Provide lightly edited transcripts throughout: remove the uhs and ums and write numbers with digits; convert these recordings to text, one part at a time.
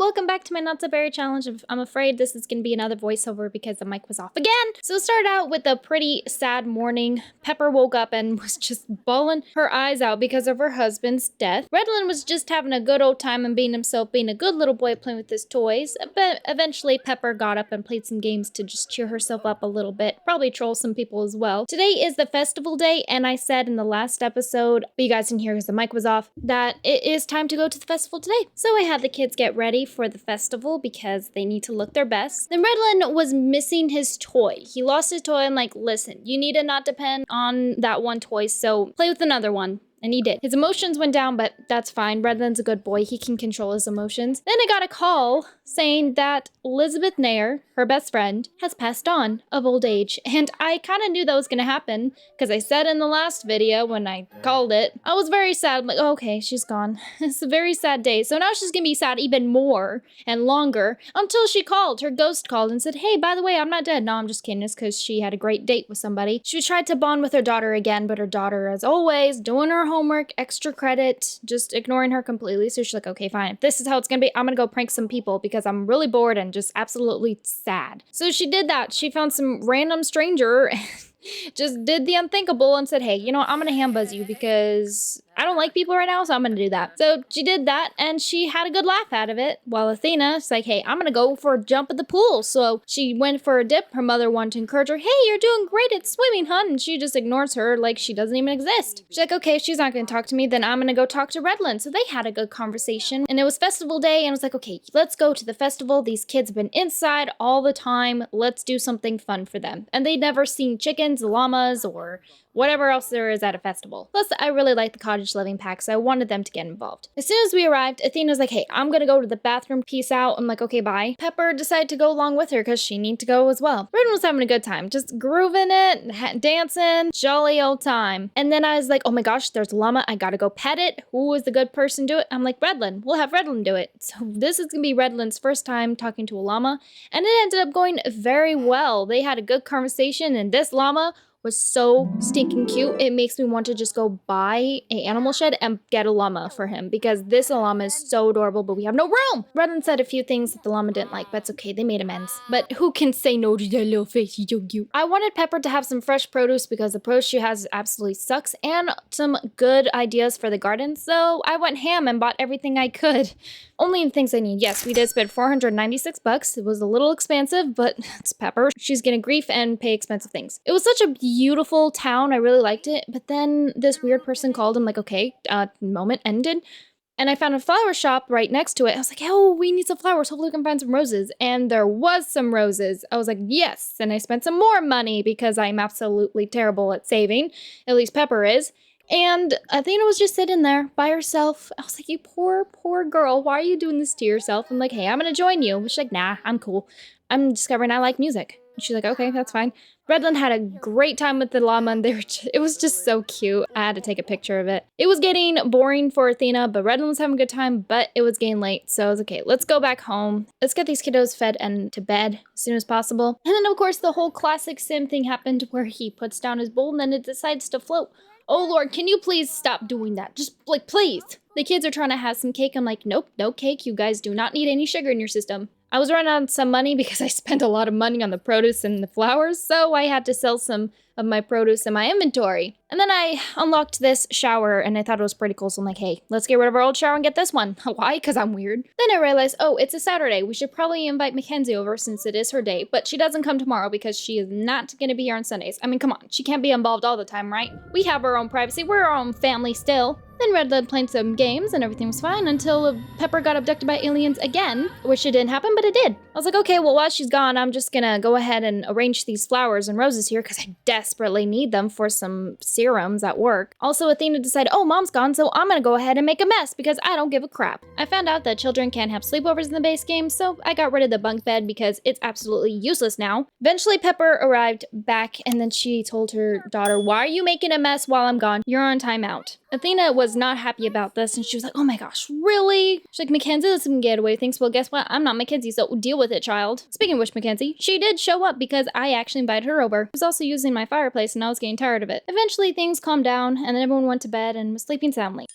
welcome back to my Not So Berry challenge. I'm afraid this is going to be another voiceover because the mic was off again. So it started out with a pretty sad morning. Pepper woke up and was just bawling her eyes out because of her husband's death. Redland was just having a good old time and being a good little boy playing with his toys. But eventually Pepper got up and played some games to just cheer herself up a little bit. Probably troll some people as well. Today is the festival day, and I said in the last episode, but you guys didn't hear because the mic was off, that it is time to go to the festival today. So I had the kids get ready for the festival because they need to look their best. Then Redland was missing his toy. He lost his toy. I'm like, listen, you need to not depend on that one toy, so play with another one. And he did. His emotions went down, but that's fine. Redland's a good boy. He can control his emotions. Then I got a call saying that Elizabeth Nair, her best friend, has passed on of old age. And I kind of knew that was going to happen because I said in the last video when I called it, I was very sad. I'm like, oh, okay, she's gone. It's a very sad day. So now she's going to be sad even more and longer until she called. Her ghost called and said, hey, by the way, I'm not dead. No, I'm just kidding. It's because she had a great date with somebody. She tried to bond with her daughter again, but her daughter, as always, doing her homework, extra credit, just ignoring her completely. So she's like, okay, fine. If this is how it's gonna be, I'm gonna go prank some people because I'm really bored and just absolutely sad. So she did that. She found some random stranger just did the unthinkable and said, hey, you know what? I'm gonna hand buzz you because I don't like people right now, so I'm gonna do that. So she did that and she had a good laugh out of it. While Athena's like, hey, I'm gonna go for a jump at the pool. So she went for a dip. Her mother wanted to encourage her, hey, you're doing great at swimming, hun. And she just ignores her like she doesn't even exist. She's like, okay, if she's not gonna talk to me, then I'm gonna go talk to Redland. So they had a good conversation and it was festival day and I was like, okay, let's go to the festival. These kids have been inside all the time. Let's do something fun for them. And they'd never seen chickens, llamas, or whatever else there is at a festival. Plus, I really like the cottage living pack, so I wanted them to get involved. As soon as we arrived, Athena's like, hey, I'm gonna go to the bathroom, peace out. I'm like, okay, bye. Pepper decided to go along with her because she needed to go as well. Redden was having a good time, just grooving it, dancing, jolly old time. And then I was like, oh my gosh, there's a llama. I gotta go pet it. Who is the good person to do it? I'm like, Redland. We'll have Redland do it. So this is gonna be Redland's first time talking to a llama, and it ended up going very well. They had a good conversation, and this llama was so stinking cute. It makes me want to just go buy an animal shed and get a llama for him because this llama is so adorable, but we have no room. Redden said a few things that the llama didn't like, but it's okay. They made amends. But who can say no to that little face? He's so cute. I wanted Pepper to have some fresh produce because the produce she has absolutely sucks and some good ideas for the garden. So I went ham and bought everything I could. Only the things I need. Yes, we did spend 496 bucks. It was a little expensive, but it's Pepper. She's gonna grief and pay expensive things. It was such a beautiful town. I really liked it. But then this weird person called. I'm like, okay, moment ended. And I found a flower shop right next to it. I was like, oh, we need some flowers. Hopefully we can find some roses. And there was some roses. I was like, yes. And I spent some more money because I'm absolutely terrible at saving. At least Pepper is. And Athena was just sitting there by herself. I was like, you poor, poor girl. Why are you doing this to yourself? I'm like, hey, I'm gonna join you. She's like, nah, I'm cool. I'm discovering I like music. And she's like, okay, that's fine. Redland had a great time with the llama and it was just so cute. I had to take a picture of it. It was getting boring for Athena, but Redland was having a good time, but it was getting late. So I was okay, let's go back home. Let's get these kiddos fed and to bed as soon as possible. And then of course the whole classic sim thing happened where he puts down his bowl and then it decides to float. Oh Lord, can you please stop doing that? Just like, please. The kids are trying to have some cake. I'm like, nope, no cake. You guys do not need any sugar in your system. I was running out of some money because I spent a lot of money on the produce and the flowers, so I had to sell some of my produce in my inventory. And then I unlocked this shower and I thought it was pretty cool, so I'm like, hey, let's get rid of our old shower and get this one. Why? Because I'm weird. Then I realized, oh, it's a Saturday. We should probably invite Mackenzie over since it is her day, but she doesn't come tomorrow because she is not going to be here on Sundays. I mean, come on, she can't be involved all the time, right? We have our own privacy. We're our own family still. Then Redland played some games and everything was fine until Pepper got abducted by aliens again, which it didn't happen, but it did. I was like, okay, well, while she's gone, I'm just gonna go ahead and arrange these flowers and roses here because I desperately need them for some serums at work. Also, Athena decided, oh, mom's gone, so I'm gonna go ahead and make a mess because I don't give a crap. I found out that children can't have sleepovers in the base game, so I got rid of the bunk bed because it's absolutely useless now. Eventually, Pepper arrived back and then she told her daughter, why are you making a mess while I'm gone? You're on timeout. Athena was not happy about this and she was like, oh my gosh, really? She's like, Mackenzie, let's get away with things. Well, guess what? I'm not Mackenzie, so deal with it, child. Speaking of which, Mackenzie, she did show up because I actually invited her over. She was also using my fireplace and I was getting tired of it. Eventually, things calmed down and then everyone went to bed and was sleeping soundly.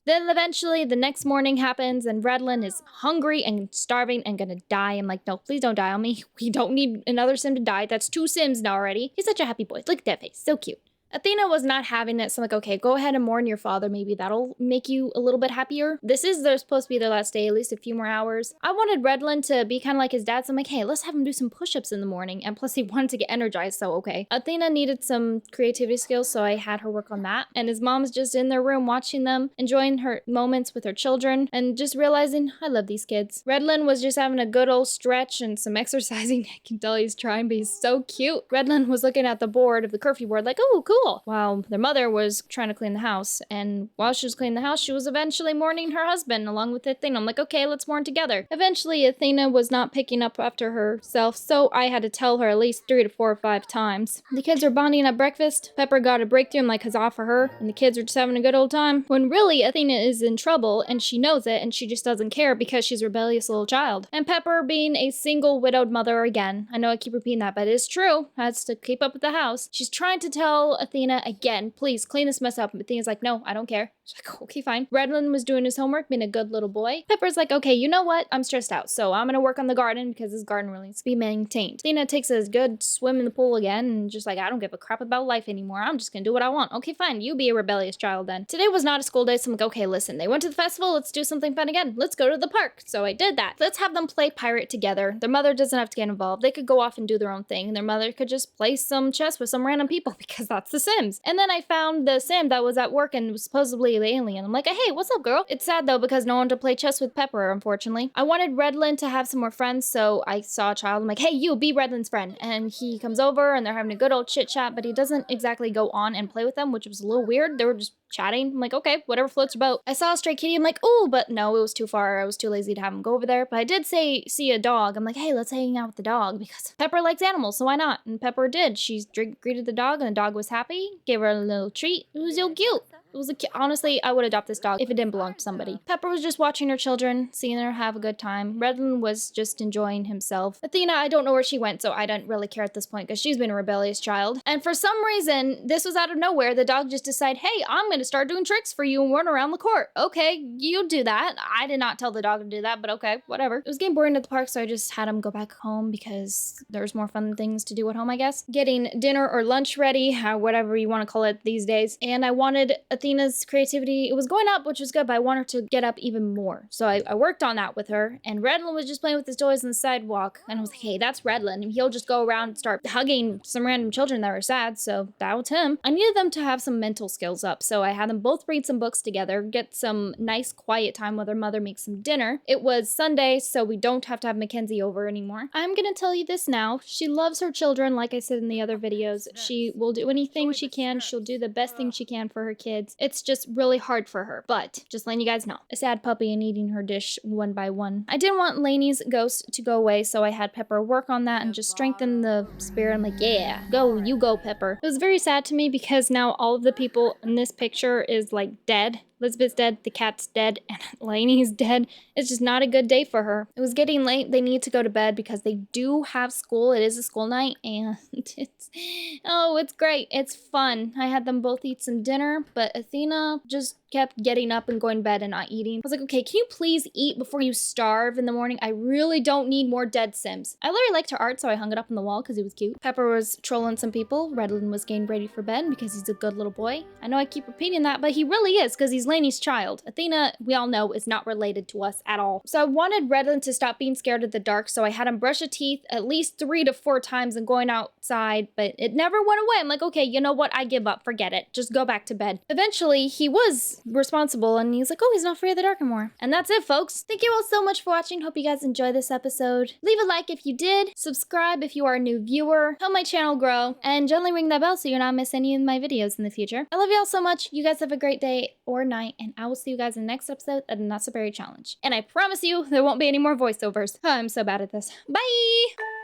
Then eventually the next morning happens and Redlin is hungry and starving and gonna die. I'm like, no, please don't die on me. We don't need another sim to die. That's 2 sims now already. He's such a happy boy. Look at that face. So cute. Athena was not having it, so I'm like, okay, go ahead and mourn your father. Maybe that'll make you a little bit happier. They're supposed to be their last day, at least a few more hours. I wanted Redlin to be kind of like his dad, so I'm like, hey, let's have him do some push-ups in the morning. And plus he wanted to get energized, so okay. Athena needed some creativity skills, so I had her work on that. And his mom's just in their room watching them, enjoying her moments with her children, and just realizing, I love these kids. Redlin was just having a good old stretch and some exercising. I can tell he's trying, but he's so cute. Redlin was looking at the board of the curfew board like, oh, cool. While their mother was trying to clean the house. And while she was cleaning the house, she was eventually mourning her husband along with Athena. I'm like, okay, let's mourn together. Eventually, Athena was not picking up after herself, so I had to tell her at least 3 to 4 or 5 times. The kids were bonding at breakfast. Pepper got a breakthrough. I'm like, huzzah for her. And the kids are just having a good old time. When really, Athena is in trouble, and she knows it, and she just doesn't care because she's a rebellious little child. And Pepper being a single widowed mother again. I know I keep repeating that, but it is true. Has to keep up with the house. She's trying to tell Athena again, please clean this mess up. And Athena's like, no, I don't care. She's like, okay, fine. Redlin was doing his homework, being a good little boy. Pepper's like, okay, you know what? I'm stressed out, so I'm gonna work on the garden because this garden really needs to be maintained. Athena takes a good swim in the pool again and just like, I don't give a crap about life anymore. I'm just gonna do what I want. Okay, fine. You be a rebellious child then. Today was not a school day, so I'm like, okay, listen, they went to the festival. Let's do something fun again. Let's go to the park. So I did that. Let's have them play pirate together. Their mother doesn't have to get involved. They could go off and do their own thing. Their mother could just play some chess with some random people because that's The Sims. And then I found the sim that was at work and was supposedly the alien. I'm like, hey, what's up, girl? It's sad though because no one to play chess with Pepper, unfortunately. I wanted Redlin to have some more friends, so I saw a child. I'm like, hey, you, be Redlin's friend. And he comes over and they're having a good old chit chat, but he doesn't exactly go on and play with them, which was a little weird. They were just chatting. I'm like, okay, whatever floats your boat. I saw a stray kitty. I'm like, oh, but no, it was too far. I was too lazy to have him go over there. But I did see a dog. I'm like, hey, let's hang out with the dog because Pepper likes animals, so why not? And Pepper did. She greeted the dog and the dog was happy. Gave her a little treat. It was so cute. It was honestly, I would adopt this dog if it didn't belong to somebody. Pepper was just watching her children, seeing her have a good time. Redlin was just enjoying himself. Athena, I don't know where she went, so I don't really care at this point because she's been a rebellious child. And for some reason, this was out of nowhere. The dog just decided, hey, I'm gonna start doing tricks for you and run around the court. Okay, you do that. I did not tell the dog to do that, but okay, whatever. It was getting boring at the park, so I just had him go back home because there's more fun things to do at home, I guess. Getting dinner or lunch ready, whatever you want to call it these days. And I wanted Athena's creativity, it was going up, which was good, but I want her to get up even more. So I worked on that with her, and Redlin was just playing with his toys on the sidewalk, and I was like, hey, that's Redlin. He'll just go around and start hugging some random children that were sad, so that was him. I needed them to have some mental skills up, so I had them both read some books together, get some nice quiet time while their mother makes some dinner. It was Sunday, so we don't have to have Mackenzie over anymore. I'm gonna tell you this now. She loves her children, like I said in the other videos. She will do anything she can. She'll do the best thing she can for her kids. It's just really hard for her, but just letting you guys know. A sad puppy and eating her dish one by one. I didn't want Lainey's ghost to go away, so I had Pepper work on that and just strengthen the spirit. I'm like, yeah, go, you go, Pepper. It was very sad to me because now all of the people in this picture is like dead. Elizabeth's dead, the cat's dead, and Lainey's dead. It's just not a good day for her. It was getting late. They need to go to bed because they do have school. It is a school night, and it's great. It's fun. I had them both eat some dinner, but Athena just kept getting up and going to bed and not eating. I was like, okay, can you please eat before you starve in the morning? I really don't need more dead Sims. I literally liked her art, so I hung it up on the wall because it was cute. Pepper was trolling some people. Redlin was getting ready for bed because he's a good little boy. I know I keep repeating that, but he really is because he's Lainey's child. Athena, we all know, is not related to us at all. So I wanted Redlin to stop being scared of the dark, so I had him brush his teeth at least 3 to 4 times and going outside, but it never went away. I'm like, okay, you know what? I give up. Forget it. Just go back to bed. Eventually, he was responsible, and he's like, oh, he's not afraid of the dark anymore. And that's it, folks. Thank you all so much for watching. Hope you guys enjoyed this episode. Leave a like if you did. Subscribe if you are a new viewer. Help my channel grow. And gently ring that bell so you're not miss any of my videos in the future. I love you all so much. You guys have a great day or night, and I will see you guys in the next episode of the Not So Berry Challenge. And I promise you, there won't be any more voiceovers. I'm so bad at this. Bye!